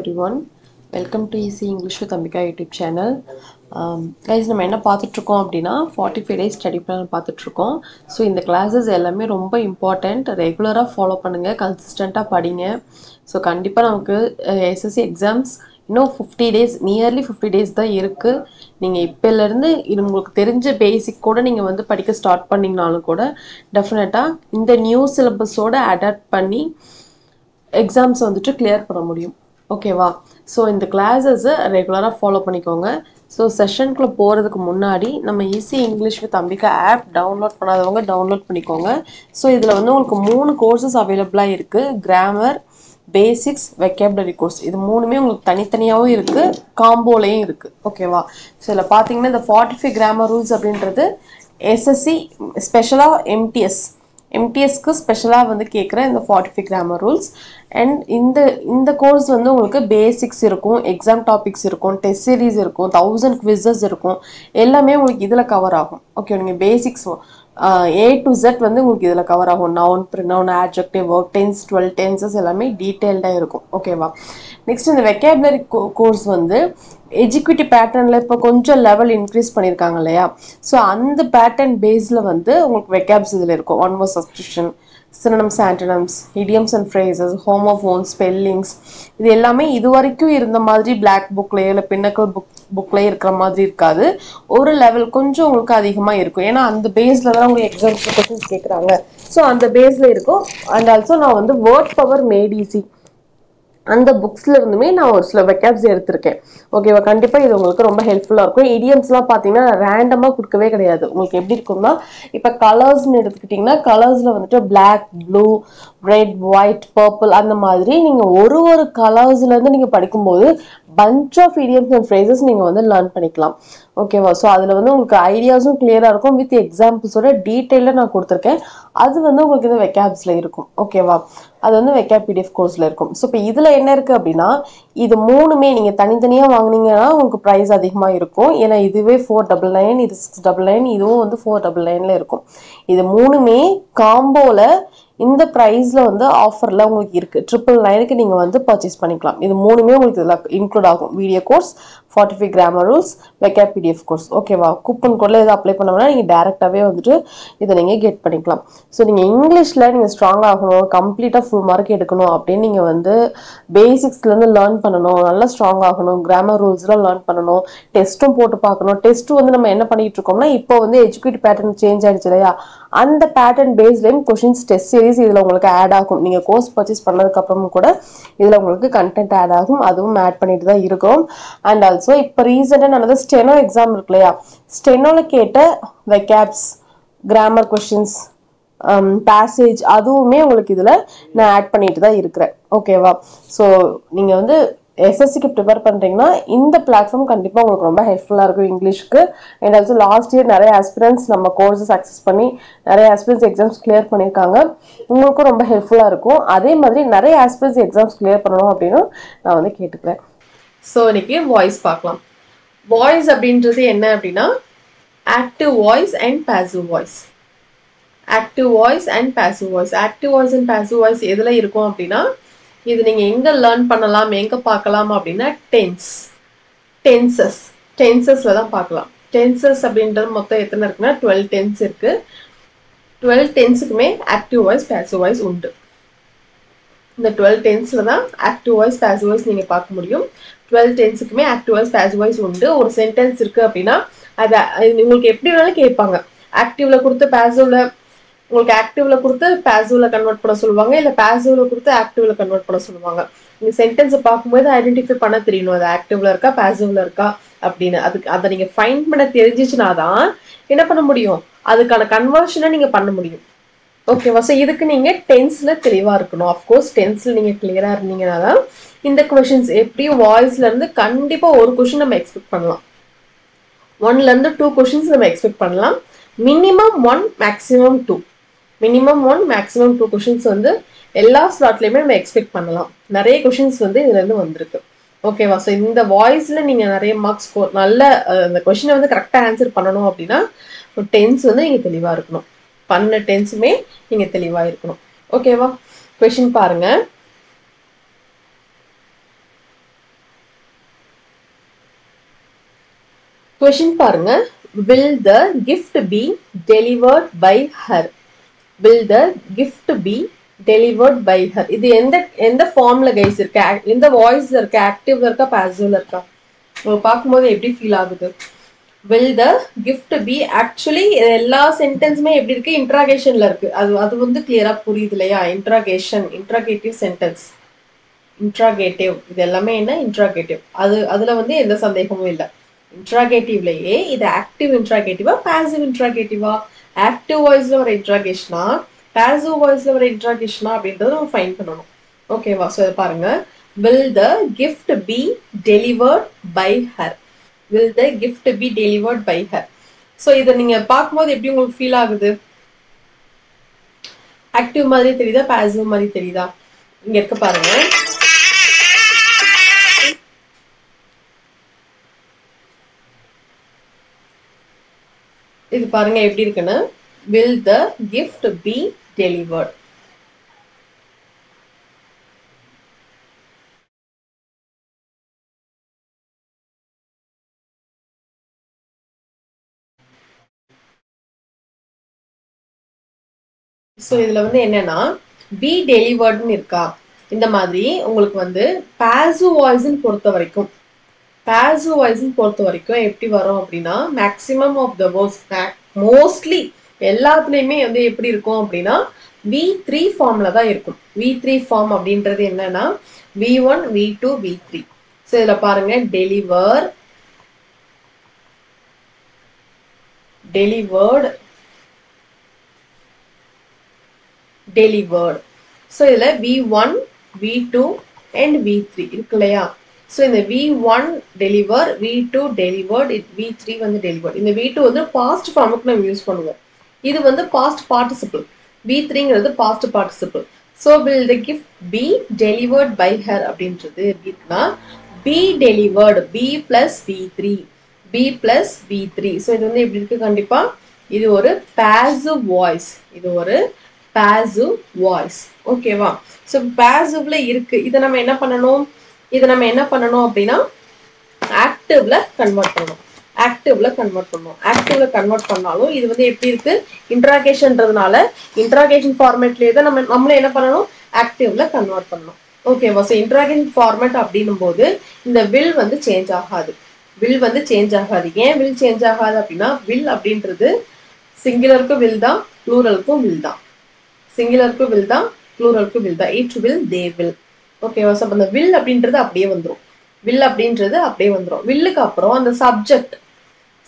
Everyone, welcome to Easy English with Ambika YouTube channel. Guys, நம்ம என்ன பார்த்துட்டு இருக்கோம் அப்படின்னா 45 days ஸ்டடி பிளான் பார்த்துட்டு இருக்கோம். ஸோ இந்த கிளாஸஸ் எல்லாமே ரொம்ப இம்பார்ட்டண்ட். ரெகுலராக ஃபாலோ பண்ணுங்க, கன்சிஸ்டண்ட்டாக படிங்க. ஸோ கண்டிப்பாக நமக்கு எஸ்எஸ்சி எக்ஸாம்ஸ் இன்னும் 50 days, நியர்லி 50 days தான் இருக்குது. நீங்கள் இப்போலேருந்து இது உங்களுக்கு தெரிஞ்ச பேசிக் கூட நீங்கள் வந்து படிக்க ஸ்டார்ட் பண்ணிங்கனாலும் கூட டெஃபினட்டாக இந்த நியூ சிலபஸோட அடாப்ட் பண்ணி எக்ஸாம்ஸ் வந்துட்டு கிளியர் பண்ண முடியும். ஓகேவா? ஸோ இந்த கிளாஸஸை ரெகுலராக ஃபாலோ பண்ணிக்கோங்க. ஸோ செஷனுக்குள்ளே போகிறதுக்கு முன்னாடி நம்ம easy English with Ambika app download பண்ணாதவங்க டவுன்லோட் பண்ணிக்கோங்க. ஸோ இதில் வந்து உங்களுக்கு 3 கோர்சஸ் அவைலபிளாக இருக்குது. Grammar, basics, vocabulary course. இது 3மே உங்களுக்கு தனித்தனியாகவும் இருக்குது, காம்போலையும் இருக்குது. ஓகேவா? ஸோ இதில் பார்த்தீங்கன்னா இந்த 45 கிராமர் ரூல்ஸ் அப்படின்றது எஸ்எஸ்சி ஸ்பெஷலாக எம்டிஎஸ்க்கு ஸ்பெஷலாக வந்து கேட்குற இந்த 45 கிராமர் ரூல்ஸ். அண்ட் இந்த கோர்ஸ் வந்து உங்களுக்கு பேசிக்ஸ் இருக்கும், எக்ஸாம் டாபிக்ஸ் இருக்கும், டெஸ்ட் சீரீஸ் இருக்கும், 1000 குவிசஸ் இருக்கும். எல்லாமே உங்களுக்கு இதில் கவர் ஆகும். ஓகே, நீங்கள் பேசிக்ஸ் A to Z வந்து உங்களுக்கு இதில் கவர் ஆகும். Noun, pronoun, adjective, work tense, 12 tenses எல்லாமே டீட்டெயில்டாக இருக்கும். ஓகேவா? நெக்ஸ்ட் இந்த வெக்காபுலரி கோர்ஸ் வந்து எஜுகேட்டிவ் பேட்டர்னில் இப்போ கொஞ்சம் லெவல் இன்க்ரீஸ் பண்ணியிருக்காங்க இல்லையா? ஸோ அந்த பேட்டர்ன் பேஸில் வந்து உங்களுக்கு வெக்காப்ஸ் இதில் இருக்கும். One word substitution, synonyms, antonyms, idioms and phrases, homophones, spellings, இது எல்லாமே இது வரைக்கும் இருந்த மாதிரி பிளாக் புக்லேயே இல்லை பின்னக்கல் புக்லேயே இருக்கிற மாதிரி இருக்காது. ஒரு லெவல் கொஞ்சம் உங்களுக்கு அதிகமாக இருக்கும். ஏன்னா அந்த பேஸில் தான் உங்களுக்கு எக்ஸாம்ஸ் கொஸ்டின்ஸ் கேட்குறாங்க. ஸோ அந்த பேஸில் இருக்கும். அண்ட் ஆல்சோ நான் வந்து வேர்ட் பவர் மேட் ஈஸி அந்த புக்ஸ்ல இருந்துமே நான் ஒரு சில வெக்காப்ஸ் எடுத்திருக்கேன். ஓகேவா? கண்டிப்பாக இது உங்களுக்கு ரொம்ப ஹெல்ப்ஃபுல்லாக இருக்கும். இடியம்ஸ்லாம் பார்த்தீங்கன்னா ரேண்டமாக கொடுக்கவே கிடையாது. உங்களுக்கு எப்படி இருக்கும்னா, இப்போ கலர்ஸ்ன்னு எடுத்துக்கிட்டிங்கன்னா கலர்ஸில் வந்துட்டு black, blue, red, white, purple அந்த மாதிரி நீங்கள் ஒரு கலர்ஸ்லேருந்து நீங்கள் படிக்கும்போது bunch of idioms and phrases நீங்கள் வந்து லேர்ன் பண்ணிக்கலாம். ஓகேவா? ஸோ அதில் வந்து உங்களுக்கு ஐடியாஸும் கிளியராக இருக்கும். வித் எக்ஸாம்பிள்ஸோட டீட்டெயிலாக நான் கொடுத்துருக்கேன். அது வந்து உங்களுக்கு இந்த வெக்காப்ஸில் இருக்கும். ஓகேவா? அது வந்து வெக்காப் PDF கோர்ஸில் இருக்கும். ஸோ இப்போ இதில் என்ன இருக்குது அப்படின்னா, இது 3மே நீங்கள் தனித்தனியாக வாங்கினீங்கன்னா உங்களுக்கு ப்ரைஸ் அதிகமாக இருக்கும். ஏன்னா இதுவே 499, இது 699, இதுவும் வந்து 499 இருக்கும். இது 3மே காம்போவில் இந்த ப்ரைஸில் வந்து ஆஃபரில் உங்களுக்கு இருக்குது. 999க்கு நீங்கள் வந்து பர்ச்சேஸ் பண்ணிக்கலாம். இது 3மே உங்களுக்கு இதில் இன்க்ளூட் ஆகும். Video course, 45 grammar rules, vocab PDF course. ஓகேவா? கூப்பன் கோடில் இதை அப்ளை பண்ணோம்னா நீங்கள் டேரெக்டாகவே வந்துட்டு இதை நீங்கள் கெட் பண்ணிக்கலாம். ஸோ நீங்கள் இங்கிலீஷில் நீங்கள் ஸ்ட்ராங் ஆகணும், கம்ப்ளீட்டாக ஃபுல் மார்க் எடுக்கணும் அப்படின்னு நீங்கள் வந்து பேசிக்ஸ்லேருந்து லேர்ன் பண்ணணும், நல்லா ஸ்ட்ராங் ஆகணும், கிராமர் ரூல்ஸ்லாம் லேர்ன் பண்ணணும், டெஸ்ட்டும் போட்டு பார்க்கணும். டெஸ்ட்டு வந்து நம்ம என்ன பண்ணிட்டு இருக்கோம்னா, இப்போ வந்து எஜுகேட்டிவ் பேட்டர்ன் சேஞ்ச் ஆகிடுச்சு இல்லையா? அந்த பேட்டர்ன் பேஸ்லேயும் கொஷின்ஸ் டெஸ்ட் சீரிஸ் இதில் உங்களுக்கு ஆட் ஆகும். நீங்கள் கோர்ஸ் பர்ச்சேஸ் பண்ணதுக்கப்புறமும் கூட இதில் உங்களுக்கு கண்டென்ட் ஆட் ஆகும். அதுவும் ஆட் பண்ணிட்டு தான் இருக்கும். அண்ட் ஆல்சோ இப்போ ரீசெண்டாக நடந்த ஸ்டெனோ எக்ஸாம் இருக்கு இல்லையா? ஸ்டெனோவில் கேட்ட வெக்காப்ஸ், கிராமர் கொஷின்ஸ், பேசேஜ் அதுவுமே உங்களுக்கு இதில் நான் ஆட் பண்ணிட்டு தான் இருக்கிறேன். ஓகேவா? ஸோ நீங்கள் வந்து எஸ்எஸ்சிக்கு ப்ரிப்பேர் பண்ணுறீங்கன்னா இந்த பிளாட்ஃபார்ம் கண்டிப்பாக உங்களுக்கு ரொம்ப ஹெல்ப்ஃபுல்லாக இருக்கும் இங்கிலீஷ்க்கு. அண்ட் ஆல்சோ லாஸ்ட் இயர் நிறைய ஆஸ்பிரன்ஸ் நம்ம கோர்ஸஸ் அக்சஸ் பண்ணி நிறைய ஆஸ்பிரன்ஸ் எக்ஸாம்ஸ் கிளியர் பண்ணியிருக்காங்க. உங்களுக்கும் ரொம்ப ஹெல்ப்ஃபுல்லாக இருக்கும். அதே மாதிரி நிறைய ஆஸ்பிரன்ஸ் எக்ஸாம்ஸ் கிளியர் பண்ணணும் அப்படின்னு நான் வந்து கேட்டுக்கிறேன். ஸோ இன்னைக்கு வாய்ஸ் பார்க்கலாம். வாய்ஸ் அப்படின்றது என்ன அப்படின்னா, active voice and passive voice. Active voice and passive voice. Active voice and passive voice எதில் இருக்கும் அப்படின்னா, இது நீங்கள் எங்கே லேர்ன் பண்ணலாம், எங்கே பார்க்கலாம் அப்படின்னா டென்சஸில் தான் பார்க்கலாம். டென்சஸ் அப்படின்றது மொத்தம் எத்தனை இருக்குன்னா 12 டென்ஸ் இருக்குது. 12 டென்ஸுக்குமே ஆக்டிவ் வாய்ஸ், பாசிவ் வாய்ஸ் உண்டு. இந்த 12 டென்ஸில் தான் ஆக்டிவ் வாய்ஸ், பாசிவ் வாய்ஸ் நீங்கள் பார்க்க முடியும். 12 டென்ஸுக்குமே ஆக்டிவ் வாய்ஸ், பாசிவ் வாய்ஸ் உண்டு. ஒரு சென்டென்ஸ் இருக்குது அப்படின்னா அதை உங்களுக்கு எப்படி வேணாலும் கேட்பாங்க. ஆக்டிவில் கொடுத்து பாசிவில் உங்களுக்கு ஆக்டிவில் கொடுத்து பாசிவில் கன்வெர்ட் பண்ண சொல்லுவாங்க, இல்லை பாசிவில் கொடுத்து ஆக்டிவில் கன்வெர்ட் பண்ண சொல்லுவாங்க. நீங்கள் சென்டென்ஸை பார்க்கும்போது ஐடென்டிஃபை பண்ண தெரியணும், அது ஆக்டிவில் இருக்கா பாசிவில் இருக்கா அப்படின்னு. அதுக்கு அதை நீங்கள் ஃபைண்ட் பண்ண தெரிஞ்சிச்சுனா தான் என்ன பண்ண முடியும், அதுக்கான கன்வர்ஷனை நீங்கள் பண்ண முடியும். ஓகேவா? ஸோ இதுக்கு நீங்கள் டென்ஸில் தெளிவாக இருக்கணும். அஃப்கோர்ஸ் டென்ஸில் நீங்கள் கிளியராக இருந்தீங்கன்னா தான் இந்த கொஷின்ஸ் எப்படியும் வாய்ஸ்லேருந்து கண்டிப்பாக ஒரு கொஷின் நம்ம எக்ஸ்பெக்ட் பண்ணலாம். 1லேருந்து 2 கொஷின்ஸ் நம்ம எக்ஸ்பெக்ட் பண்ணலாம். Minimum 1, maximum 2. Minimum 1, maximum 2 questions வந்து எல்லா ஸ்லாட்லேயுமே நம்ம எக்ஸ்பெக்ட் பண்ணலாம். நிறைய கொஷின்ஸ் வந்து இதுலேருந்து வந்திருக்கு. ஓகேவா? ஸோ இந்த வாய்ஸில் நீங்கள் நிறைய மார்க்ஸ் ஸ்கோர், நல்ல அந்த கொஷினை வந்து கரெக்டாக ஆன்சர் பண்ணணும் அப்படின்னா டென்ஸ் வந்து நீங்கள் தெளிவாக இருக்கணும். பண்ண டென்ஸுமே நீங்கள் தெளிவாக இருக்கணும். ஓகேவா? கொஷின் பாருங்கள். Question பாருங்க. Will the gift be delivered by her? Will the gift be delivered by her? இது எந்த ஃபார்ம்ல கைஸ் இருக்கு? எந்த வாய்ஸ்ல இருக்கு? ஆக்டிவ்ல இருக்கா, பாசிவ்ல இருக்கா? உங்களுக்கு பார்க்கும்போது எப்படி ஃபீல் ஆகுது? Will the gift be actually எல்லா சென்டென்ஸுமே எப்படி இருக்கு? இன்ட்ராகேஷன்ல இருக்கு. அது வந்து கிளியரா புரியுது இல்லையா? இன்ட்ராகேட்டிவ் சென்டென்ஸ், இன்ட்ராகேட்டிவ், இது எல்லாமே என்ன? இன்ட்ராகேட்டிவ். அதுல வந்து எந்த சந்தேகமும் இல்லை. இன்ட்ராகேட்டிவ்லயே இது ஆக்டிவ் இன்ட்ராகேட்டிவா, பாசிவ் இன்ட்ராகேட்டிவா, ஆக்டிவ் வாய்ஸ்ல வர இன்ட்ராகேஷனா, பாசிவ் வாய்ஸ்ல வர இன்ட்ராகேஷனா அப்படின்றத நம்ம ஃபைன் பண்ணணும். ஓகேவா? ஸோ பாருங்க. Will the gift be delivered by her? Will the gift be delivered by her? So இதை நீங்க பார்க்கும்போது எப்படி உங்களுக்கு ஃபீல் ஆகுது? ஆக்டிவ் மாதிரி தெரியுதா, பாசிவ் மாதிரி தெரியுதா? இங்க இருக்க பாருங்க. இது பாருங்க எப்படி இருக்குன்னு. Will the gift be delivered? So இதுல வந்து என்னன்னா பி டெலிவர்ட்னு இருக்கா. இந்த மாதிரி உங்களுக்கு வந்து பாசிவ் வாய்ஸ்ன்னு பொறுத்த வரைக்கும் எப்படி வரும் அப்படின்னா, maximum of the words, mostly எல்லாத்துலயுமே வந்து எப்படி இருக்கும் அப்படின்னா V3 ஃபார்ம்ல தான் இருக்கும். V3 ஃபார்ம் அப்படின்றது என்னன்னா V1, V2, V3. ஸோ இதுல பாருங்க, டெலிவர்ட், delivered. So இதுல V1, V2 and V3 இருக்கு இல்லையா? So இந்த V1 deliver, V2 delivered, V3 வந்து delivered. இந்த V2 வந்து past ஃபார்முக்கு நம்ம யூஸ் பண்ணுவோம். இது வந்து past participle. V3ங்கிறது past participle. So will the gift be delivered by her அப்படின்றது எப்படி இருக்குன்னா be delivered, B plus V3, B plus V3. So இது வந்து எப்படி இருக்கு? கண்டிப்பா இது ஒரு passive voice. இது ஒரு passive voice. ஓகேவா? ஸோ பாசிவ்ல இருக்கு. இதை நம்ம என்ன பண்ணணும் அப்படின்னா ஆக்டிவ்ல கன்வெர்ட் பண்ணணும். ஆக்டிவ்ல கன்வெர்ட் பண்ணாலும் இது வந்து எப்படி இருக்கு? இன்ட்ராகேஷன்றதுனால இன்ட்ராகேஷன் ஃபார்மேட்லயே தான் நம்மள என்ன பண்ணணும்? ஆக்டிவ்ல கன்வெர்ட் பண்ணணும். ஓகேவா? ஸோ இன்ட்ராகேஷன் ஃபார்மேட் அப்படின்னும் போது இந்த வில் வந்து சேஞ்ச் ஆகாது. ஏன் வில் சேஞ்ச் ஆகாது அப்படின்னா, வில் அப்படின்றது சிங்குலருக்கு வில் தான், ப்ளூரலுக்கும் வில் தான். சிங்குலருக்கு வில் தான், ப்ளூரலுக்கு வில் தான். It will, they will. ஓகேவா? ஸோ அந்த வில் அப்படின்றது அப்படியே வந்துடும். வில்லுக்கு அப்புறம் அந்த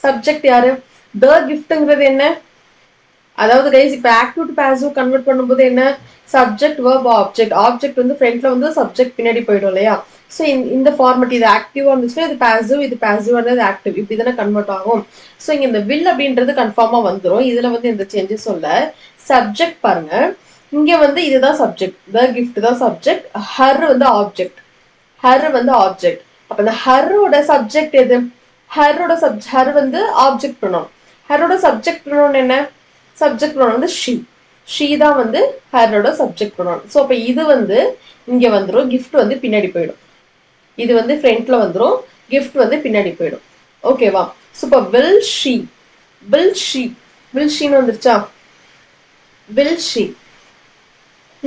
சப்ஜெக்ட் யாரு? த கிஃப்ட்ங்கிறது என்ன? அதாவது கைஸ் இப்ப ஆக்டிவ் டு பாசிவ் கன்வெர்ட் பண்ணும்போது என்ன? சப்ஜெக்ட், வெர்ப், ஆப்ஜெக்ட் வந்து ஃப்ரண்ட்ல வந்து சப்ஜெக்ட் பின்னாடி போயிடும் இல்லையா? ஸோ இந்த ஃபார்மேட், இது ஆக்டிவா இருந்துச்சுன்னா இது பாசிவ் இருந்தது ஆக்டிவ், இப்படி தானே கன்வெர்ட் ஆகும். ஸோ இங்க இந்த வில் அப்படின்றது கன்ஃபார்மா வந்துடும். இதுல வந்து எந்த சேஞ்சஸும் இல்லை. சப்ஜெக்ட் பாருங்க, இங்க வந்து இதுதான் சப்ஜெக்ட், த கிஃப்ட் தான் சப்ஜெக்ட், ஹர் வந்து ஆப்ஜெக்ட். அப்ப இந்த ஹரோட சப்ஜெக்ட் எது? ஹர் வந்து ஆப்ஜெக்ட் ப்ரொனவுன். ஹரோட சப்ஜெக்ட் ப்ரொனவுன் என்ன? சப்ஜெக்ட் ப்ரொனவுன் வந்து ஷீ தான் வந்து ஹரோட சப்ஜெக்ட் ப்ரொனவுன். ஸோ அப்ப இது வந்து இங்க வந்துடும், கிஃப்ட் வந்து பின்னாடி போயிடும். இது வந்து ஃப்ரண்ட்ல வந்துடும், கிஃப்ட் வந்து பின்னாடி போயிடும். ஓகேவா? ஸோ இப்போ வில் ஷீன்னு வந்துருச்சா? will she.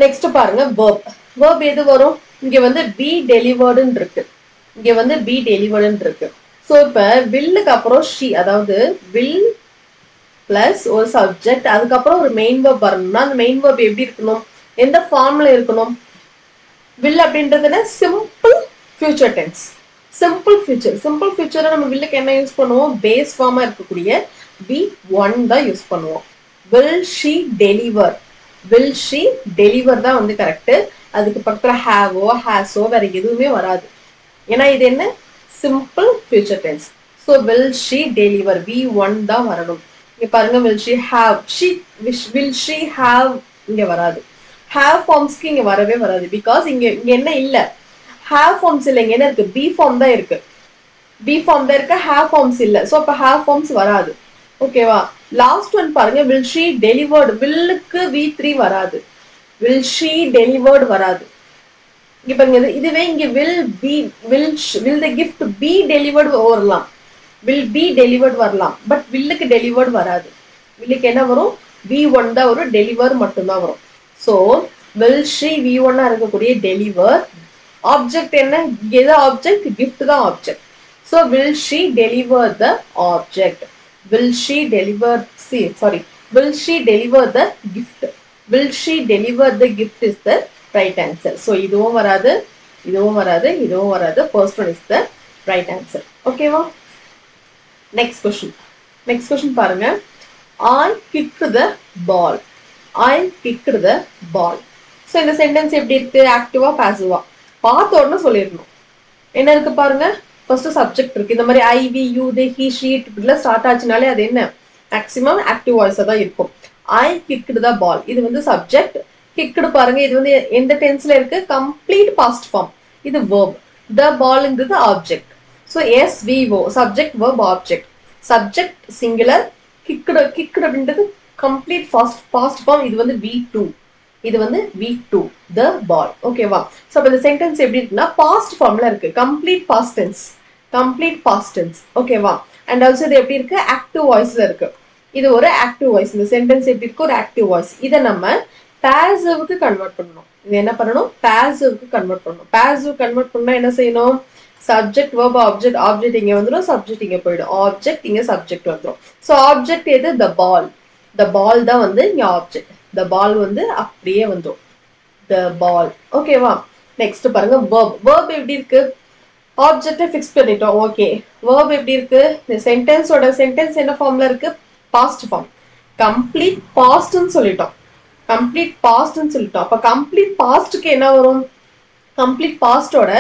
நெக்ஸ்ட் பாருங்க verb எது வரும்? இங்க வந்து be delivered இருக்கு. சோ இப்ப willக்கு அப்புறம் she, அதாவது will plus ஒரு சப்ஜெக்ட், அதுக்கப்புறம் ஒரு மெயின் verb வரணும்னா அந்த மெயின் verb எப்படி இருக்கணும்? எந்த ஃபார்ம்ல இருக்கணும்? will அப்படின்றது simple future tense. Simple future நம்ம வில்லுக்கு என்ன யூஸ் பண்ணுவோம்? பேஸ் ஃபார்மா இருக்கக்கூடிய V1 தான் யூஸ் பண்ணுவோம். will she deliver தான் வந்து கரெக்ட். அதுக்கு பக்கத்துல ஹேவோ ஹேஸோ வேற எதுவுமே வராது. ஏன்னா இது என்ன? Simple future tense. So will she deliver, V1 தான் வரணும். இங்க பாருங்க, will she have இங்க வராது. have ஃபார்ம்ஸ்க்கு இங்க வரவே வராது. பிகாஸ் இங்க என்ன இல்ல? have ஃபார்ம்ஸ் இல்ல. இங்க என்ன இருக்கு? பி ஃபார்ம் தான் இருக்கு. have ஃபார்ம்ஸ் இல்ல. ஸோ அப்ப have ஃபார்ம்ஸ் வராது. ஓகேவா? லாஸ்ட் ஒன் பாருங்க, will she delivered, willக்கு V3 வராது. will she delivered வராது. இங்க பாருங்க, இதுவே இங்க will the gift be delivered வரலாம். will be delivered வரலாம் பட் wilலுக்கு delivered வராது wilலுக்கு என்ன வரும் v1 தான் வரும் deliver மட்டும் தான் வரும் so will she v1 ஆ இருக்கக்கூடிய deliver object என்ன எது object gift தான் object so will she deliver the object will she deliver will she deliver the gift will she deliver the gift is the right answer so இதுவும் வராது இதுவும் வராது இதுவும் வராது first one is the right answer okay வா next question பாருங்க I kicked the ball I kicked the ball so இந்த sentence எப்படி இருக்கு active ஆ passive ஆ பார்த்த உடனே சொல்லிரணும் என்ன இருக்கு பாருங்க first subject இருக்கு இந்த மாதிரி I we you they he she it இப்படில ஸ்டார்ட் ஆச்சுனாலே அது என்ன maximum active voice தான் இருக்கும் I kicked the ball இது வந்து subject kicked பாருங்க இது வந்து எந்த டென்ஸ்ல இருக்கு complete past form இது verb the ball ங்கிறது object so SVO subject verb object subject singular kicked அப்படின்றது complete past form இது வந்து V2 இது வந்து V2 the ball ஓகேவா சோ அப்ப இந்த சென்டென்ஸ் எப்படி இருக்குன்னா past formல இருக்கு complete past tense ஓகேவா and also இது எப்படி இருக்கு active voiceல இருக்கு இது ஒரு active voice இந்த சென்டென்ஸ் எப்படி இருக்கு ஒரு active voice இத நம்ம passiveக்கு கன்வர்ட் பண்ணனும் இது என்ன பண்ணனும் passiveக்கு கன்வர்ட் பண்ணனும் passive கன்வர்ட் பண்ணா என்ன செய்யணும் subject verb object இங்க வந்துரும் subject இங்க போய்டும் object இங்க subject வந்துரும் so object எது the ball தான் வந்து இங்க object the ball வந்து அப்படியே வந்துரும் the ball ஓகேவா next பாருங்க verb எப்படி இருக்கு object fix பண்ணிட்டோம் ஓகே verb எப்படி இருக்கு இந்த sentence என்ன ஃபார்ம்ல இருக்கு past form complete past ன்னு சொல்லிட்டோம் அப்ப complete past க்கு என்ன வரும் complete past ஓட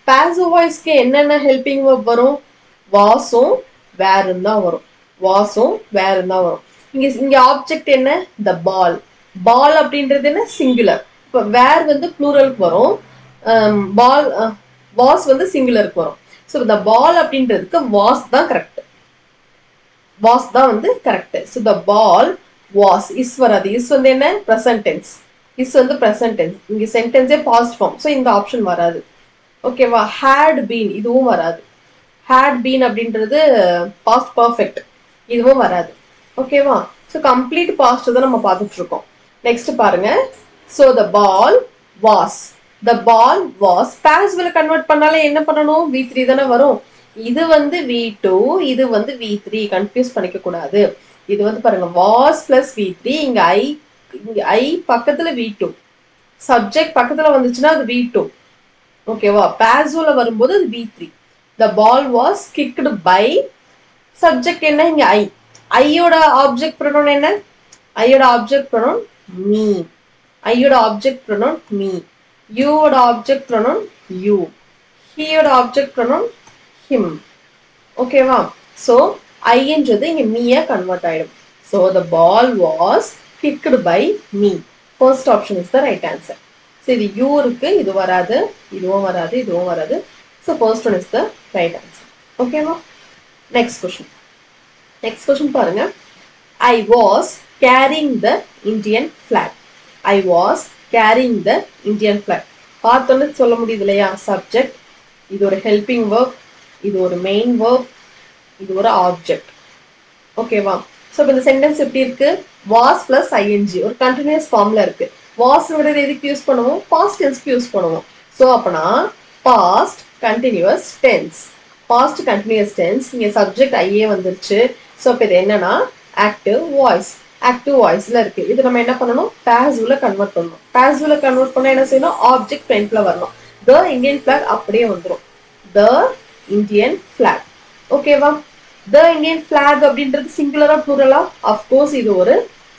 passive voice க்கு என்னென்ன helping verb வரும் wasம் were தான் வரும் இங்க object என்ன the ball அப்படின்றது என்ன singular இப்ப were வந்து pluralக்கு வரும் ball was வந்து singularக்கு வரும் so the ball அப்படின்றதுக்கு was தான் correct so the ball was is வராது is வந்து என்ன present tense இங்க sentence past form so இந்த option வராது ஓகேவா had been இதுவும் வராது had been அப்படின்றது past perfect இதுவும் வராது ஓகேவா so complete past தான் நம்ம பார்த்துட்டு இருக்கோம் next பாருங்க so the ball was passive convert பண்ணாலே என்ன பண்ணனும் v3 தான வரும் இது வந்து v2 இது வந்து v3 கன்ஃபியூஸ் பண்ணிக்க கூடாது இது வந்து பாருங்க was plus v3 இங்க I பக்கத்துல v2 subject பக்கத்துல வந்துச்சுனா அது v2 ஓகேவா passiveல வரும்போது அது v3 the ball was kicked by subject என்ன இங்க I யோட object pronoun என்ன I யோட object pronoun me you யோட object pronoun you he யோட object pronoun him ஓகேவா so I என்றது இங்க me கன்வர்ட் ஆயிடும் so the ball was kicked by me first option is the right answer so இது you இருக்கு இது வராது இதுவும் வராது so first one is the right answer ஓகேவா next question பாருங்க I was carrying the Indian flag பார்த்தோன்னு சொல்ல முடியுது இல்லையா subject இது ஒரு helping verb இது ஒரு main verb இது ஒரு object ஓகேவா சோ இந்த சென்டென்ஸ் எப்படி இருக்கு was plus ing ஒரு continuous formல இருக்கு was விட எதுக்கு யூஸ் பண்ணுவோம் past tense க்கு யூஸ் பண்ணுவோம் சோ அப்பனா past continuous tense இங்க subject ia வந்துருச்சு சோ இப்ப இது என்னன்னா active voiceல இருக்கு இது நம்ம என்ன பண்ணனும் passiveல கன்வர்ட் பண்ணா என்ன செய்யணும் object ஃப்ரண்ட்ல வரணும் the Indian flag அப்படியே வந்துரும் the Indian flag ஓகேவா the Indian flag அப்படின்றது சிங்குலரா ப்ளூரலா of course இது ஒரு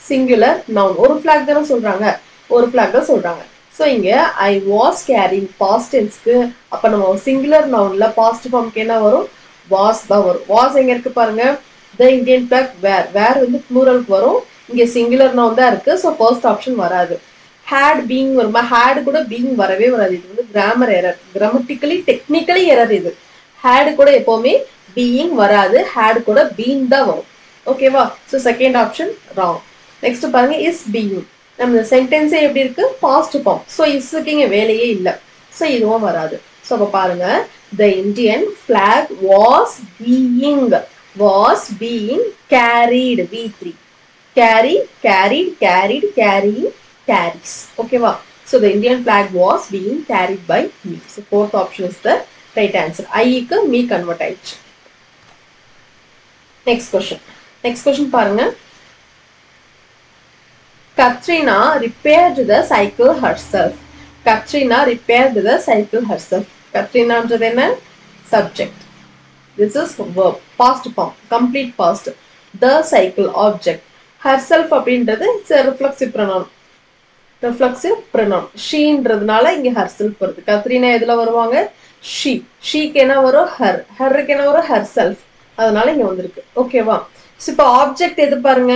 singular noun ஒரு flag தான் சொல்றாங்க சோ இங்க I was carrying past tense க்கு அப்ப நம்ம singular nounல past form க்கு என்ன வரும் was தான் வரும் was எங்க இருக்கு பாருங்க the Indian flag where வந்து plural க்கு வரும் இங்க singular noun தான் இருக்கு சோ first option வராது had being வருமா had கூட being வரவே வராது இது வந்து grammar error grammatically technically error இது had கூட எப்பவுமே being வராது had கூட been தான் வரும் ஓகேவா so second option wrong next பாருங்க is being நம்ம சென்டென்ஸ் எப்படி இருக்கு past form சோ isக்கு இங்க வேலையே இல்ல சோ இதுவும் வராது சோ அப்ப பாருங்க the Indian flag was being was being carried. V3. Carry, carried, carried, carrying, carries. Okay, wow. So the Indian flag was being carried by me. So fourth option is the right answer. I க்கு me convert ஆயிடுச்சு. Next question. Next question பாருங்க. Katrina repaired the cycle herself. Katrina repaired the cycle herself. Katrina ன்றது என்ன? Subject. This is verb. Past form. Complete past. The cycle object. Herself அப்படின்றது it's a reflexive pronoun. Reflexive pronoun. She ன்றதுனால இங்க herself வருது. கத்ரீனா எதுல வருவாங்க? She. She க்கு என்ன வரும்? Her. Her க்கு என்ன வரும்? Herself. அதனால இங்க வந்திருக்கு. ஓகேவா? சோ இப்போ ஆப்ஜெக்ட் எது பாருங்க?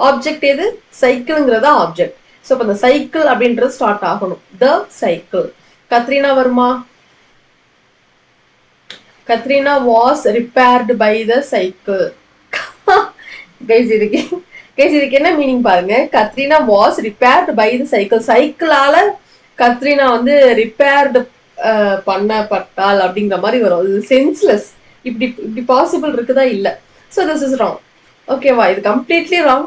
ஆப்ஜெக்ட் எது? சைக்கிள்ங்கிறதா ஆப்ஜெக்ட். சோ இப்போ இந்த சைக்கிள் அப்படின்றது ஸ்டார்ட் ஆகணும். The cycle. கத்ரீனா வருமா? Katrina was repaired by the cycle. Guys, இதுக்கு என்ன மீனிங் பாருங்க. Katrina was repaired by the cycle. சைக்கிளால Katrina வந்து ரிப்பேர்டு பண்ணப்பட்டால் அப்படிங்கிற மாதிரி வரும். இது சென்ஸ்லெஸ். இப்படி பாசிபிள் இருக்குதா இல்ல. So this is wrong. ஓகேவா? இது கம்ப்ளீட்லி ராங்.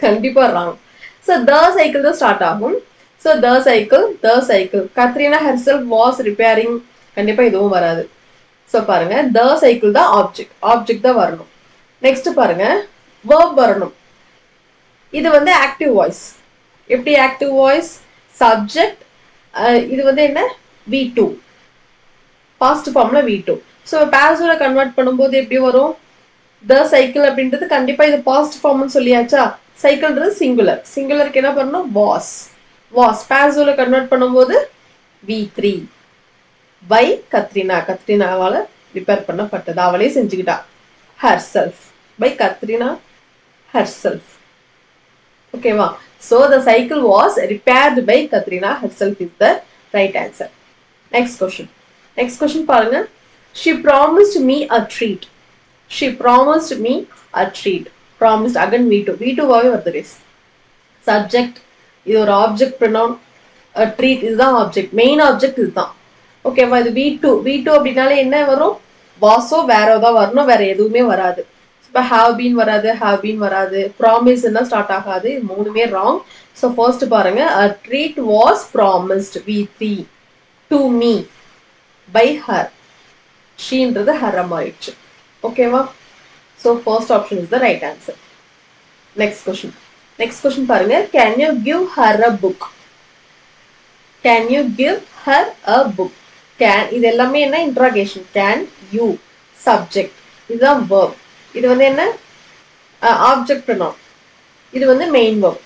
கண்டிப்பா ராங். ஸோ த சைக்கிள் தான் ஸ்டார்ட் ஆகும். So the cycle Katrina herself was repairing. கண்டிப்பா இதுவும் வராது. ஸோ பாருங்க த சைக்கிள் தான் ஆப்ஜெக்ட் தான் வரணும். நெக்ஸ்ட் பாருங்க verb வரணும். இது வந்து ஆக்டிவ் வாய்ஸ். எப்படி ஆக்டிவ் வாய்ஸ்? சப்ஜெக்ட். இது வந்து என்ன? V2. பாஸ்ட் ஃபார்ம்ல V2. ஸோ பாசிவ்ல கன்வெர்ட் பண்ணும்போது எப்படி வரும்? த சைக்கிள் அப்படின்றது கண்டிப்பா இது பாஸ்ட் ஃபார்ம்னு சொல்லியாச்சா? சைக்கிள்ன்றது சிங்குலர். சிங்குலருக்கு என்ன பண்ணணும்? வாஸ். பாசிவ்ல கன்வெர்ட் பண்ணும்போது V3. by கத்ரீனா. கத்ரீனாவால ரிப்பேர் பண்ணப்பட்டது. அவளே செஞ்சுக்கிட்டா. herself. by Katrina herself. ஓகேவா? so the cycle was repaired by Katrina herself is the right answer. Next question பாருங்க. she promised me a treat. promised again V2 வாவே வருது guys. subject இது ஒரு object pronoun. a treat இதுதான் object. Main object இதுதான். ஓகேவா? இது V2 அப்படின்னாலே என்ன வரும்? வாசோ வேற ஏதாவது வரணும். வேற எதுவுமே வராது. இப்போ have been வராது. ப்ராமிஸ் என்ன ஸ்டார்ட் ஆகாது. இது மூணுமே ராங். ஸோ ஃபர்ஸ்ட் பாருங்க a treat was promised V3 to me by her. ஷீன்றது ஹரம் ஆயிடுச்சு. ஓகேவா? So first option is the right answer. Next question பாருங்க. Can you give her a book? Can you give her a book? Can இது எல்லாமே என்ன? Interrogation. Can you subject. இதுதான் verb. இது வந்து என்ன? Object pronoun. இது வந்து main verb.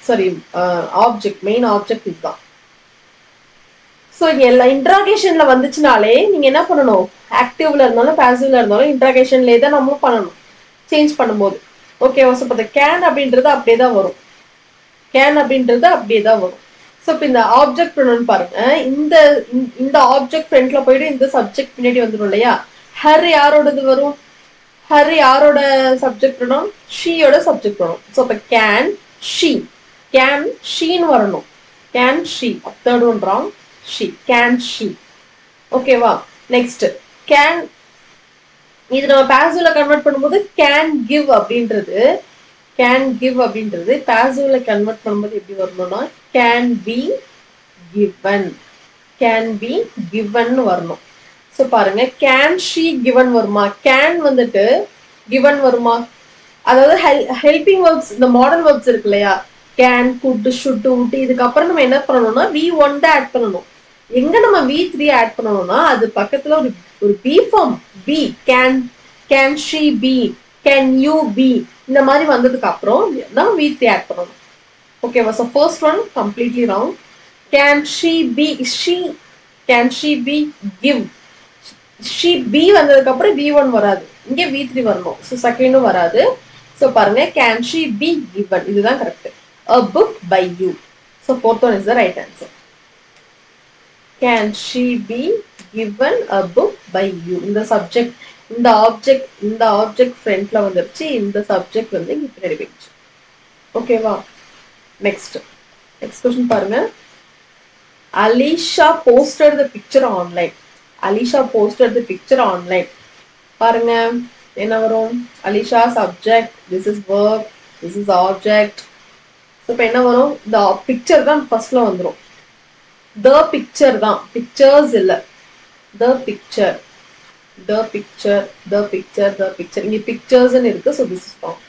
Sorry object. Main object இதுதான். ஸோ இங்க எல்லா இன்ட்ராகேஷன்ல வந்துச்சுனாலே நீங்க என்ன பண்ணணும்? ஆக்டிவ்ல இருந்தாலும் பாசிவ்ல இருந்தாலும் இன்ட்ராகேஷன்லேயே தான் நம்ம பண்ணணும். சேஞ்ச் பண்ணும்போது. ஓகேவா? ஸோ இப்போ கேன் அப்படின்றது அப்படியே தான் வரும். ஸோ இப்போ இந்த ஆப்ஜெக்ட் ப்ரொனவுன் பாருங்க. இந்த ஆப்ஜெக்ட் ஃப்ரண்ட்ல போயிட்டு இந்த சப்ஜெக்ட் பின்னாடி வந்துடும் இல்லையா? ஹர் யாரோடது வரும்? ஹர் யாரோட சப்ஜெக்ட் ப்ரொனவுன்? ஷீயோட சப்ஜெக்ட் ப்ரொனவுன். ஸோ இப்போ கேன் ஷீன்னு வரணும். Can she. Third one wrong. She. Can she. ஓகேவா? Next can. இது நம்ம பாசிவ்ல கன்வெர்ட் பண்ணும்போது கேன் கிவ் அப்படின்றது பாசிவ்ல கன்வெர்ட் பண்ணும்போது எப்படி வரணும்னா can be given வரணும். ஸோ பாருங்க can she given வருமா? can வந்துட்டு given வருமா? அதாவது ஹெல்பிங் வேர்ப்ஸ், இந்த மாடர்ன் வேர்ப்ஸ் இருக்கு இல்லையா? can, could, should, would. இதுக்கப்புறம் நம்ம என்ன பண்ணணும்னா V1 தான் ஆட் பண்ணணும். எங்க நம்ம V3 ஆட் பண்ணணும்னா அது பக்கத்துல ஒரு B form. B. can she be, can you be, இந்த மாதிரி வந்ததுக்கு அப்புறம் தான் V3 ஆட் பண்ணணும். ஓகேவா? So first one completely wrong. Can she be give. she be வந்ததுக்கு அப்புறம் V1 வராது. இங்கே V3 வரணும். ஸோ செகண்டும் வராது. ஸோ பாருங்க can she be given. இதுதான் correct. a book by you. So fourth one is the right answer. Can she be given a book by you. இந்த subject இந்த ஆப்ஜெக்ட் ஃப்ரண்ட்ல வந்துருச்சு. இந்த சப்ஜெக்ட் வந்து இங்க பின்னாடி போயிடுச்சு. ஓகேவா? நெக்ஸ்ட் கொஸ்டின் பாருங்க. Alisha posted the picture online. பாருங்க என்ன வரும் Alisha subject this is verb this is object so இப்போ என்ன வரும் the picture தான் ஃபர்ஸ்ட்ல வந்துரும் the picture தான் pictures இல்ல the picture the picture the picture the picture இங்க pictures ன்னு இருக்கு so this is form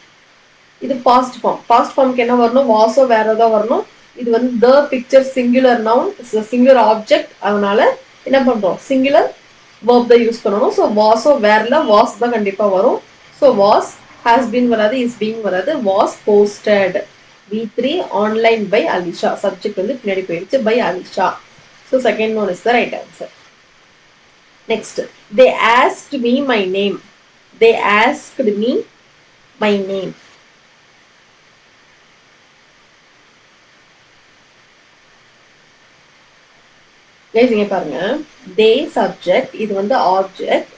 இது past formக்கு என்ன வரணும் வாஸோ வேற ஏதாவது வரணும் இது வந்து the picture singular noun is a singular object அதனால என்ன பண்றோம் singular verb தான் யூஸ் பண்ணனும் so was வேறல was தான் கண்டிப்பா வரும் so was has been வராது is being வராது was posted v3 online by Alisha subject வந்து பின்னாடி போயிடுச்சு by Alisha so second one is the right answer next they asked me my name they asked me my name guys இங்க பாருங்க they subject இது வந்து object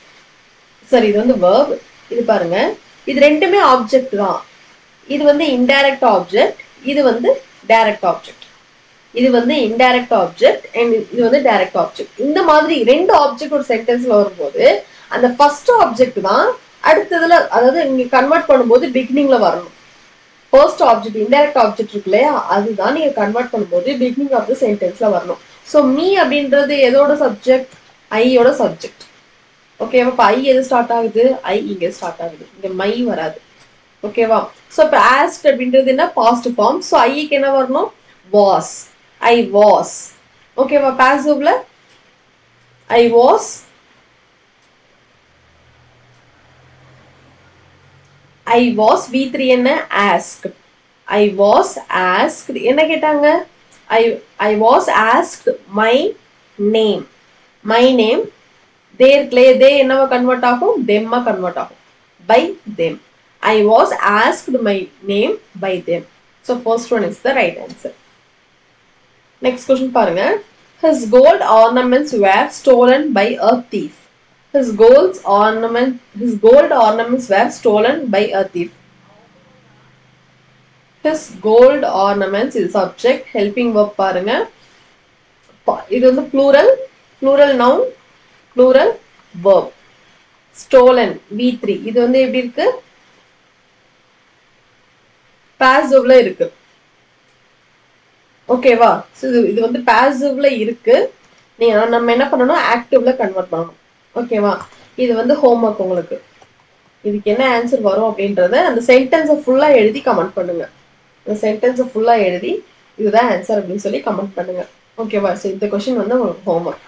சரி இது வந்து verb இது பாருங்க இது ரெண்டுமே object தான் இது வந்து indirect object இது வந்து direct object இது வந்து indirect object and இது வந்து direct object இந்த மாதிரி ரெண்டு object ஒரு சென்டென்ஸ்ல வரும்போது அந்த first object தான் அடுத்ததுல அதாவது நீங்க கன்வர்ட் பண்ணும்போது beginningல வரணும் first object indirect object இருக்குலையா அதுதான் நீங்க கன்வர்ட் பண்ணும்போது beginning of the sentenceல வரணும் so me அப்படின்றது எதோட சப்ஜெக்ட் I யோட சப்ஜெக்ட் ஓகேவா அப்ப I எது ஸ்டார்ட் ஆகுது I இங்க ஸ்டார்ட் ஆகுது இங்க my வராது ஓகேவா சோ இப்ப asked அப்படின்றது என்ன past form so I க்கு என்ன வரணும் was I was ஓகேவா passiveல I was v3 என்ன asked I was asked என்ன கேட்டாங்க I was asked my name they என்னவா கன்வர்ட் ஆகும் them கன்வர்ட் ஆகும் by them I was asked my name by them so first one is the right answer next question பாருங்க his gold ornaments were stolen by a thief his gold ornaments were stolen by a thief his gold ornaments is subject helping verb பாருங்க இது வந்து plural noun plural verb stolen v3 இது வந்து எப்படி இருக்கு passively இருக்கு ஓகேவா சோ இது வந்து passively இருக்கு நம்ம என்ன பண்ணனும் activeல கன்வர்ட் பண்ணனும் ஓகேவா இது வந்து homework உங்களுக்கு இதுக்கு என்ன ஆன்சர் வரும் அப்படின்றத அந்த சென்டென்ஸை ஃபுல்லா எழுதி கமெண்ட் பண்ணுங்க அந்த சென்டென்ஸை ஃபுல்லா எழுதி இதுதான் ஆன்சர் அப்படின்னு சொல்லி கமெண்ட் பண்ணுங்க ஓகேவா சோ இந்த क्वेश्चन வந்து உங்களுக்கு homework